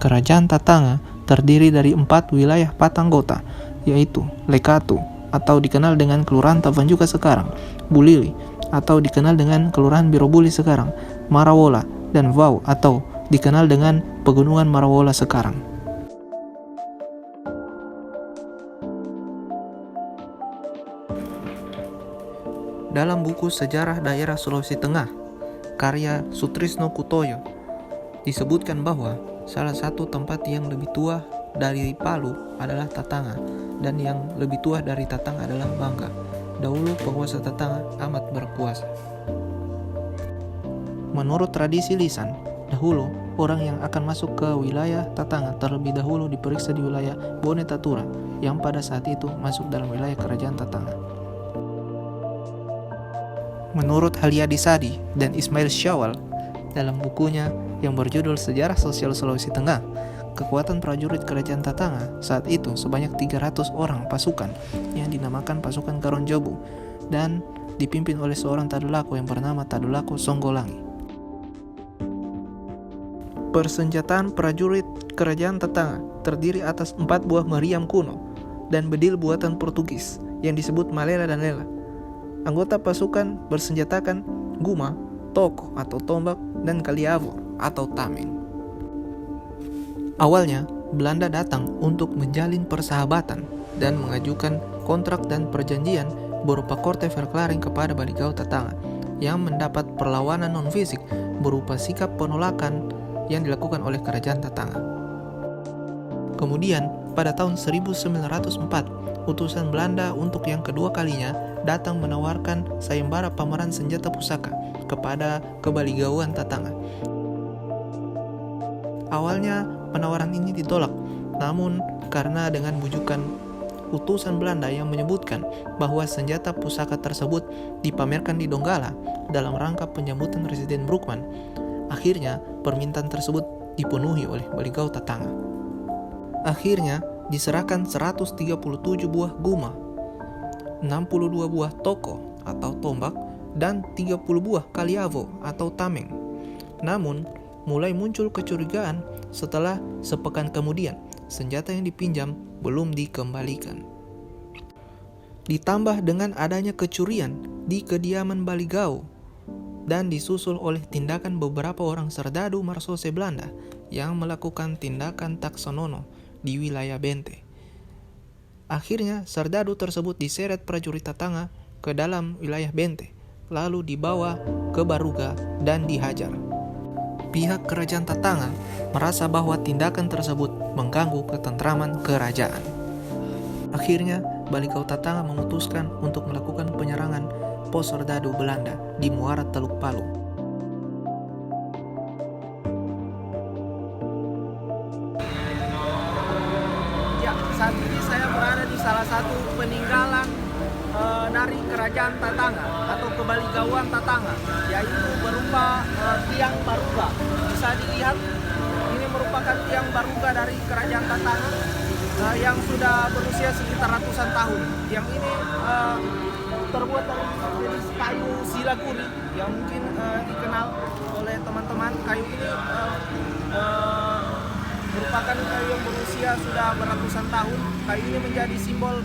Kerajaan Tatanga terdiri dari 4 wilayah patanggota, yaitu Lekatu atau dikenal dengan Kelurahan Tavanjuka sekarang, Bulili atau dikenal dengan Kelurahan Birobuli sekarang, Marawola, dan Vau atau dikenal dengan Pegunungan Marawola sekarang. Dalam buku Sejarah Daerah Sulawesi Tengah, karya Sutrisno Kutoyo, disebutkan bahwa salah satu tempat yang lebih tua dari Palu adalah Tatanga, dan yang lebih tua dari Tatanga adalah Bangka. Dahulu penguasa Tatanga amat berkuasa. Menurut tradisi lisan, dahulu orang yang akan masuk ke wilayah Tatanga terlebih dahulu diperiksa di wilayah Bone Tatura, yang pada saat itu masuk dalam wilayah kerajaan Tatanga. Menurut Halyadi Sadi dan Ismail Syawal dalam bukunya yang berjudul Sejarah Sosial Sulawesi Tengah, kekuatan prajurit kerajaan Tatanga saat itu sebanyak 300 orang pasukan yang dinamakan pasukan Garonjobu dan dipimpin oleh seorang Tadulako yang bernama Tadulako Songgolangi. Persenjataan prajurit kerajaan Tatanga terdiri atas 4 buah meriam kuno dan bedil buatan Portugis yang disebut Malela dan Lela. Anggota pasukan bersenjatakan guma, toko atau tombak, dan kaliavo atau tameng. Awalnya, Belanda datang untuk menjalin persahabatan dan mengajukan kontrak dan perjanjian berupa korte verklaring kepada Baligau Tatanga yang mendapat perlawanan non-fisik berupa sikap penolakan yang dilakukan oleh kerajaan Tatanga. Kemudian, pada tahun 1904, utusan Belanda untuk yang kedua kalinya datang menawarkan sayembara pameran senjata pusaka kepada kebaligauan Tatanga. Awalnya penawaran ini ditolak, namun karena dengan bujukan utusan Belanda yang menyebutkan bahwa senjata pusaka tersebut dipamerkan di Donggala dalam rangka penyambutan Residen Brookman, akhirnya permintaan tersebut dipenuhi oleh Baligau Tatanga. Akhirnya diserahkan 137 buah guma, 62 buah toko atau tombak, dan 30 buah kaliavo atau tameng. Namun, mulai muncul kecurigaan setelah sepekan kemudian senjata yang dipinjam belum dikembalikan. Ditambah dengan adanya kecurian di kediaman Baligau dan disusul oleh tindakan beberapa orang serdadu Marsose Belanda yang melakukan tindakan taksonono di wilayah Bente. Akhirnya serdadu tersebut diseret prajurit Tatanga ke dalam wilayah Bente, lalu dibawa ke Baruga dan dihajar. Pihak kerajaan Tatanga merasa bahwa tindakan tersebut mengganggu ketentraman kerajaan. Akhirnya Baligau Tatanga memutuskan untuk melakukan penyerangan pos serdadu Belanda di Muara Teluk Palu. Saat ini saya berada di salah satu peninggalan dari kerajaan Tatanga atau kebaligauan Tatanga, yaitu berupa tiang Baruga. Bisa dilihat ini merupakan tiang Baruga dari kerajaan Tatanga yang sudah berusia sekitar ratusan tahun. Tiang ini terbuat dari jenis kayu silaguri yang mungkin dikenal oleh teman-teman. Kayu ini merupakan kayu yang berusia sudah beratusan tahun. Kayu ini menjadi simbol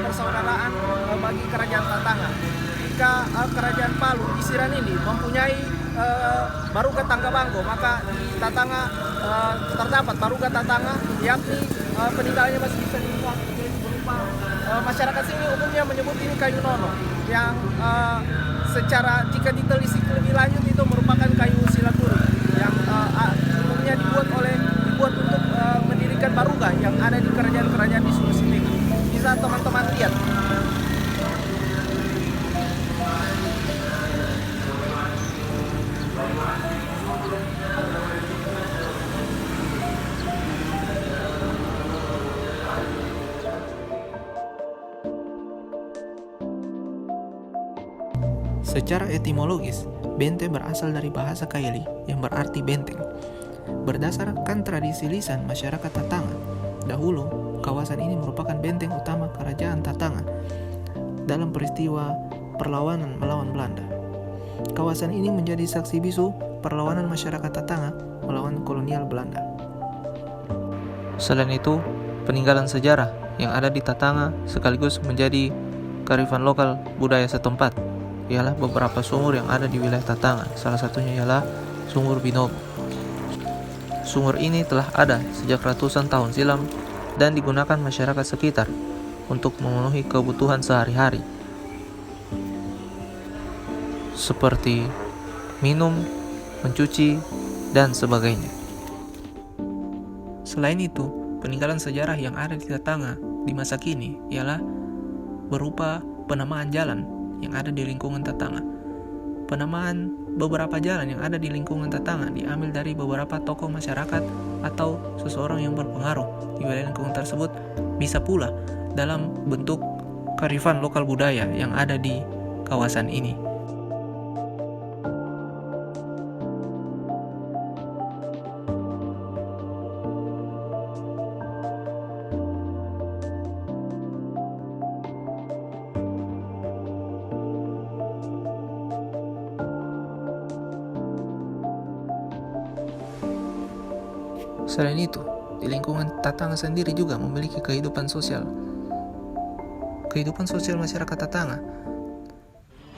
persaudaraan bagi kerajaan Tatanga. Jika kerajaan Palu di Siran ini mempunyai Baruga Tanggabanggo, maka di Tatanga terdapat Baruga Tatanga, yakni peninggalannya masih bisa dilihat berupa masyarakat sini umumnya menyebut ini kayu nono, yang secara jika ditelisik lebih lanjut itu merupakan kayu silaguri yang umumnya dibuat untuk mendirikan Baruga yang ada di kerajaan-kerajaan di Sulawesi Tengah. Bisa teman-teman lihat. Secara etimologis, Bente berasal dari bahasa Kaili yang berarti benteng. Berdasarkan tradisi lisan masyarakat Tatanga, dahulu kawasan ini merupakan benteng utama kerajaan Tatanga dalam peristiwa perlawanan melawan Belanda. Kawasan ini menjadi saksi bisu perlawanan masyarakat Tatanga melawan kolonial Belanda. Selain itu, peninggalan sejarah yang ada di Tatanga sekaligus menjadi kearifan lokal budaya setempat ialah beberapa sumur yang ada di wilayah Tatanga. Salah satunya ialah Sumur Binobo. Sumur ini telah ada sejak ratusan tahun silam dan digunakan masyarakat sekitar untuk memenuhi kebutuhan sehari-hari seperti minum, mencuci, dan sebagainya. Selain itu, peninggalan sejarah yang ada di Tatanga di masa kini ialah berupa penamaan jalan yang ada di lingkungan Tatanga. Penamaan beberapa jalan yang ada di lingkungan Tatanga diambil dari beberapa tokoh masyarakat atau seseorang yang berpengaruh di wilayah lingkungan tersebut, bisa pula dalam bentuk kearifan lokal budaya yang ada di kawasan ini. Selain itu, di lingkungan Tatanga sendiri juga memiliki kehidupan sosial. Kehidupan sosial masyarakat Tatanga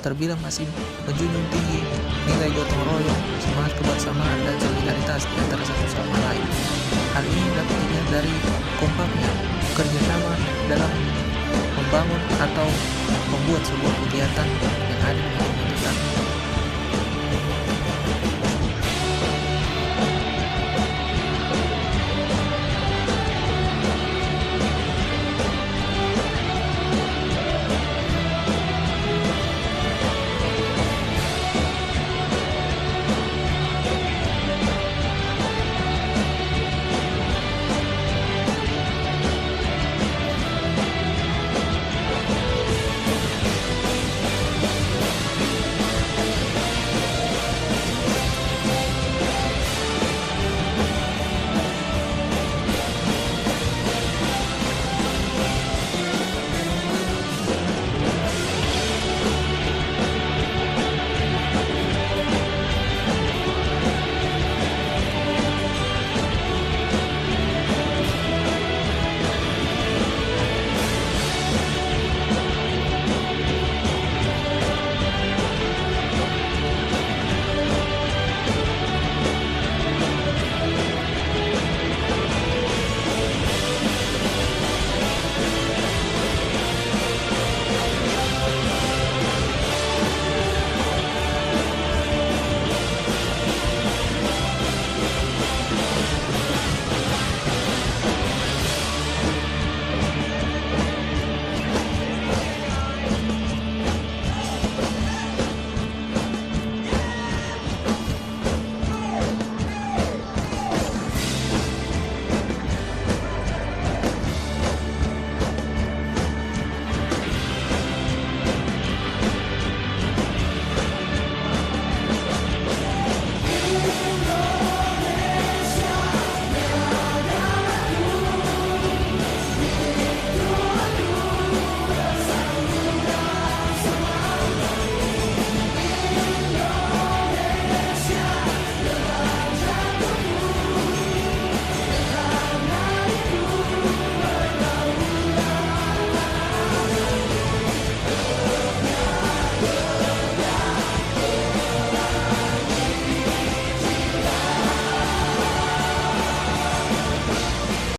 terbilang masih menjunjung tinggi nilai gotong royong, semangat kebersamaan, dan solidaritas di antara satu sama lain. Hal ini dapat dilihat dari kompaknya kerjasama dalam membangun atau membuat sebuah kegiatan yang ada di lingkungan